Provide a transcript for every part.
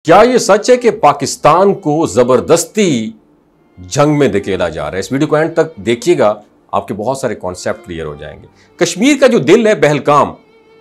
क्या ये सच है कि पाकिस्तान को जबरदस्ती जंग में धकेला जा रहा है? इस वीडियो को एंड तक देखिएगा, आपके बहुत सारे कॉन्सेप्ट क्लियर हो जाएंगे। कश्मीर का जो दिल है पहलगाम,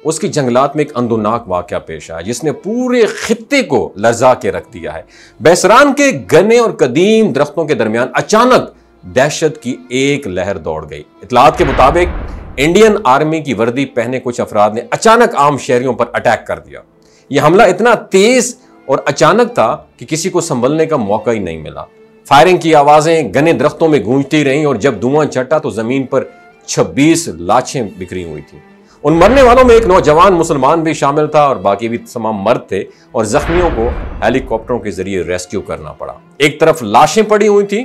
उसकी जंगलात में एक अंदोनाक वाकया पेश आया जिसने पूरे खित्ते को लर्जा के रख दिया है। बेसरान के घने और कदीम दरख्तों के दरमियान अचानक दहशत की एक लहर दौड़ गई। इतलात के मुताबिक इंडियन आर्मी की वर्दी पहने कुछ अफराद ने अचानक आम शहरियों पर अटैक कर दिया। यह हमला इतना तेज और अचानक था कि किसी को संभलने का मौका ही नहीं मिला। फायरिंग की आवाजें घने दरख्तों में गूंजती रहीं और जब धुआं छटा तो जमीन पर 26 लाशें बिखरी हुई थी। उन मरने वालों में एक नौजवान मुसलमान भी शामिल था और बाकी भी तमाम मर्द थे और जख्मियों को हेलीकॉप्टरों के जरिए रेस्क्यू करना पड़ा। एक तरफ लाशें पड़ी हुई थी,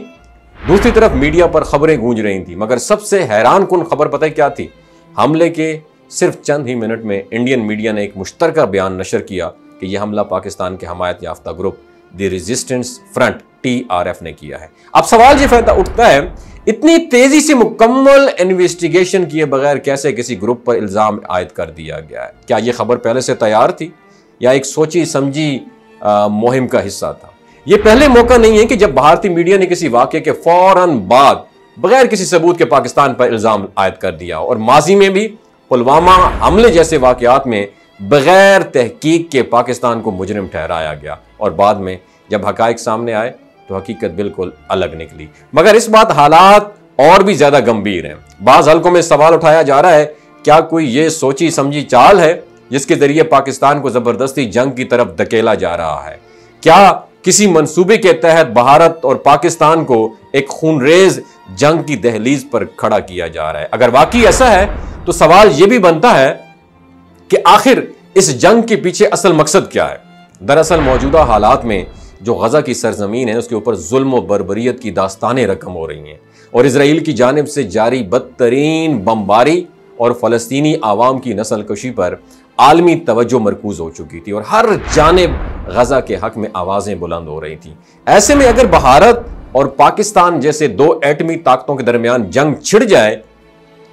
दूसरी तरफ मीडिया पर खबरें गूंज रही थी। मगर सबसे हैरान कुन खबर पता है क्या थी? हमले के सिर्फ चंद ही मिनट में इंडियन मीडिया ने एक मुश्तरका बयान नशर किया कि यह हमला पाकिस्तान के हमायत याफ्ता group the resistance front TRF ने किया है। अब सवाल ये पैदा उठता है, इतनी तेजी से मुकम्मल इन्वेस्टिगेशन किए बगैर कैसे किसी ग्रुप पर इल्जाम आयद कर दिया गया है? क्या यह खबर पहले से तैयार थी या एक सोची समझी मुहिम का हिस्सा था? यह पहले मौका नहीं है कि जब भारतीय मीडिया ने किसी वाक़े के फौरन बाद बगैर किसी सबूत के पाकिस्तान पर इल्जाम आयद कर दिया। और माजी में भी पुलवामा हमले जैसे वाक़यात में बगैर तहकीक के पाकिस्तान को मुजरिम ठहराया गया और बाद में जब हकायक सामने आए तो हकीकत बिल्कुल अलग निकली। मगर इस बात हालात और भी ज्यादा गंभीर हैं। बाज़ हलकों में सवाल उठाया जा रहा है, क्या कोई ये सोची समझी चाल है जिसके जरिए पाकिस्तान को जबरदस्ती जंग की तरफ धकेला जा रहा है? क्या किसी मंसूबे के तहत भारत और पाकिस्तान को एक खूनरेज जंग की दहलीज पर खड़ा किया जा रहा है? अगर वाकई ऐसा है तो सवाल यह भी बनता है कि आखिर इस जंग के पीछे असल मकसद क्या है? दरअसल मौजूदा हालात में जो गजा की सरजमीन है उसके ऊपर जुल्म और बर्बरियत की दास्तानें रकम हो रही हैं और इसराइल की जानिब से जारी बदतरीन बमबारी और फलस्तीनी आवाम की नस्लकशी पर आलमी तवज्जो मरकूज हो चुकी थी और हर जानिब गजा के हक में आवाजें बुलंद हो रही थी। ऐसे में अगर भारत और पाकिस्तान जैसे दो एटमी ताकतों के दरमियान जंग छिड़ जाए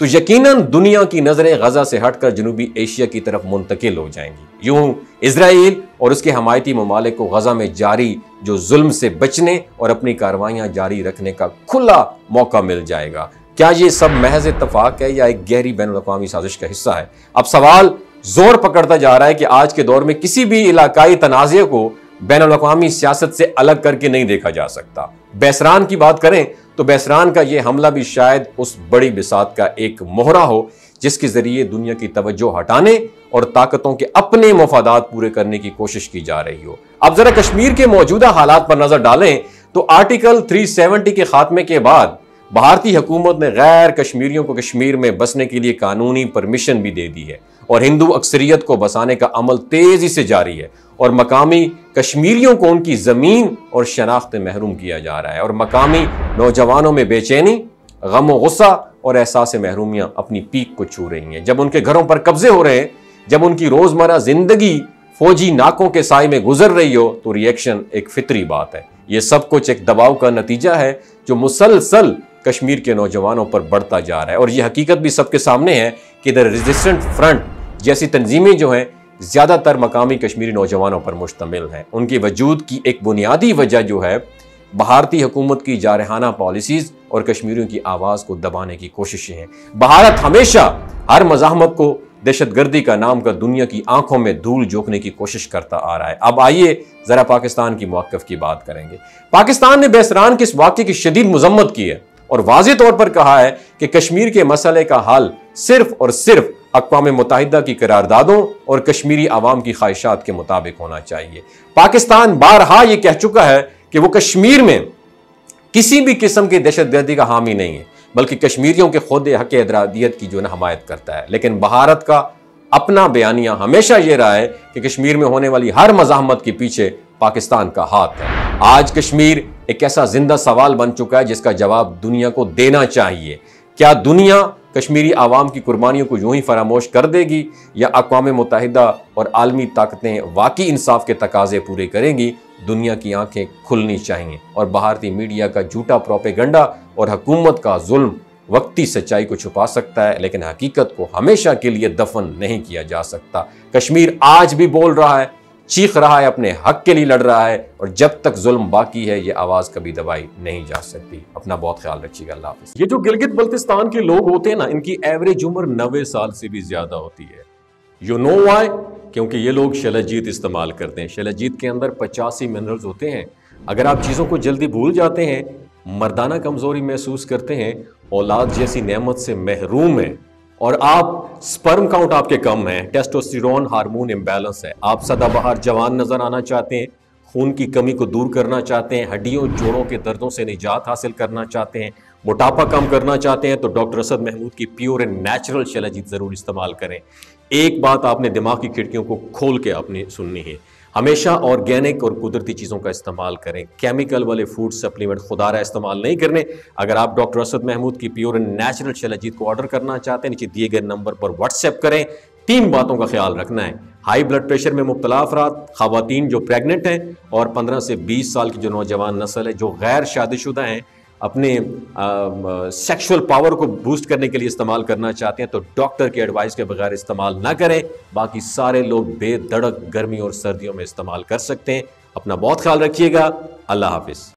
तो यकीनन दुनिया की नजरें गजा से हटकर जनूबी एशिया की तरफ मुंतकिल हो जाएंगी। यूं इजराइल और उसके हमायती ममालिक को गजा में जारी जो जुल्म से बचने और अपनी कार्रवाइयां जारी रखने का खुला मौका मिल जाएगा। क्या ये सब महज इत्तफाक है या एक गहरी बैनुल-अक़वामी साजिश का हिस्सा है? अब सवाल जोर पकड़ता जा रहा है कि आज के दौर में किसी भी इलाकाई तनाज़े को बैनुल-अक़वामी सियासत से अलग करके नहीं देखा जा सकता। बेसरान की बात करें तो बेसरान का यह हमला भी शायद उस बड़ी बिसात का एक मोहरा हो जिसके जरिए दुनिया की तवज्जो हटाने और ताकतों के अपने मफादात पूरे करने की कोशिश की जा रही हो। अब जरा कश्मीर के मौजूदा हालात पर नजर डालें तो आर्टिकल 370 के खात्मे के बाद भारतीय हुकूमत ने गैर कश्मीरियों को कश्मीर में बसने के लिए कानूनी परमिशन भी दे दी है और हिंदू अक्सरियत को बसाने का अमल तेजी से जारी है और मकामी कश्मीरियों को उनकी जमीन और शनाख्त महरूम किया जा रहा है और मकामी नौजवानों में बेचैनी, गम और गुस्सा और एहसास महरूमियां अपनी पीक को छू रही हैं। जब उनके घरों पर कब्जे हो रहे हैं, जब उनकी रोजमर्रा जिंदगी फौजी नाकों के साए में गुजर रही हो तो रिएक्शन एक फितरी बात है। यह सब कुछ एक दबाव का नतीजा है जो मुसलसल कश्मीर के नौजवानों पर बढ़ता जा रहा है और यह हकीकत भी सबके सामने है कि द रेजिस्टेंट फ्रंट जैसी तंजीमें जो हैं ज्यादातर मकामी कश्मीरी नौजवानों पर मुश्तमिल हैं। उनके वजूद की एक बुनियादी वजह जो है भारतीय हुकूमत की जारहाना पॉलिसीज और कश्मीरियों की आवाज को दबाने की कोशिशें हैं। भारत हमेशा हर मज़ाहमत को दहशतगर्दी का नाम कर दुनिया की आंखों में धूल झोंकने की कोशिश करता आ रहा है। अब आइए जरा पाकिस्तान की मौक़िफ़ की बात करेंगे। पाकिस्तान ने बेसरान के इस वाक़े की शदीद मजम्मत की है और वाज़ेह तौर पर कहा है कि कश्मीर के मसले का हल सिर्फ और सिर्फ अक़वाम मुत्तहिदा की करारदादों और कश्मीरी आवाम की ख्वाहिशात के मुताबिक होना चाहिए। पाकिस्तान बारहा ये कह चुका है कि वो कश्मीर में किसी भी किस्म की दहशतगर्दी का हामी नहीं है बल्कि कश्मीरियों के खुद हक़ इरादियत की जो है हमायत करता है। लेकिन भारत का अपना बयानिया हमेशा ये रहा है कि कश्मीर में होने वाली हर मज़ाहमत के पीछे पाकिस्तान का हाथ है। आज कश्मीर एक ऐसा जिंदा सवाल बन चुका है जिसका जवाब दुनिया को देना चाहिए। क्या दुनिया कश्मीरी आवाम की कुर्बानियों को यूं ही फरामोश कर देगी या अक़वाम मुत्तहिदा और आलमी ताकतें वाकई इंसाफ के तकाजे पूरे करेंगी? दुनिया की आंखें खुलनी चाहिए और भारतीय मीडिया का झूठा प्रोपेगंडा और हुकूमत का जुल्म वक्ती सच्चाई को छुपा सकता है लेकिन हकीकत को हमेशा के लिए दफन नहीं किया जा सकता। कश्मीर आज भी बोल रहा है, चीख रहा है, अपने हक के लिए लड़ रहा है, और जब तक जुल्म बाकी है ये आवाज़ कभी दबाई नहीं जा सकती। अपना बहुत ख्याल रखिएगा। अल्लाह हाफ़िज़। ये जो गिलगित बल्तिस्तान के लोग होते हैं ना, इनकी एवरेज उम्र 90 साल से भी ज़्यादा होती है। You know why? क्योंकि ये लोग शैलजीत इस्तेमाल करते हैं। शैलजीत के अंदर 85 मिनरल्स होते हैं। अगर आप चीज़ों को जल्दी भूल जाते हैं, मर्दाना कमज़ोरी महसूस करते हैं, औलाद जैसी नेमत से महरूम हैं, और आप स्पर्म काउंट आपके कम है, टेस्टोस्टेरोन हार्मोन इम्बैलेंस है, आप सदाबहार जवान नजर आना चाहते हैं, खून की कमी को दूर करना चाहते हैं, हड्डियों जोड़ों के दर्दों से निजात हासिल करना चाहते हैं, मोटापा कम करना चाहते हैं, तो डॉक्टर असद महमूद की प्योर एंड नेचुरल शैलजीत जरूर इस्तेमाल करें। एक बात आपने दिमाग की खिड़कियों को खोल के अपनी सुननी है, हमेशा ऑर्गेनिक और कुदरती चीज़ों का इस्तेमाल करें। केमिकल वाले फूड सप्लीमेंट खुदारा इस्तेमाल नहीं करने। अगर आप डॉक्टर असद महमूद की प्योर एंड नेचुरल शैलजीत को ऑर्डर करना चाहते हैं, नीचे दिए गए नंबर पर व्हाट्सएप करें। 3 बातों का ख्याल रखना है, हाई ब्लड प्रेशर में मुब्तला अफराद, खवातीन जो प्रेग्नेंट हैं, और 15 से 20 साल की जो नौजवान नस्ल है जो गैर शादीशुदा हैं, अपने सेक्सुअल पावर को बूस्ट करने के लिए इस्तेमाल करना चाहते हैं, तो डॉक्टर की एडवाइस के बगैर इस्तेमाल ना करें। बाकी सारे लोग बेधड़क गर्मी और सर्दियों में इस्तेमाल कर सकते हैं। अपना बहुत ख्याल रखिएगा। अल्लाह हाफिज़।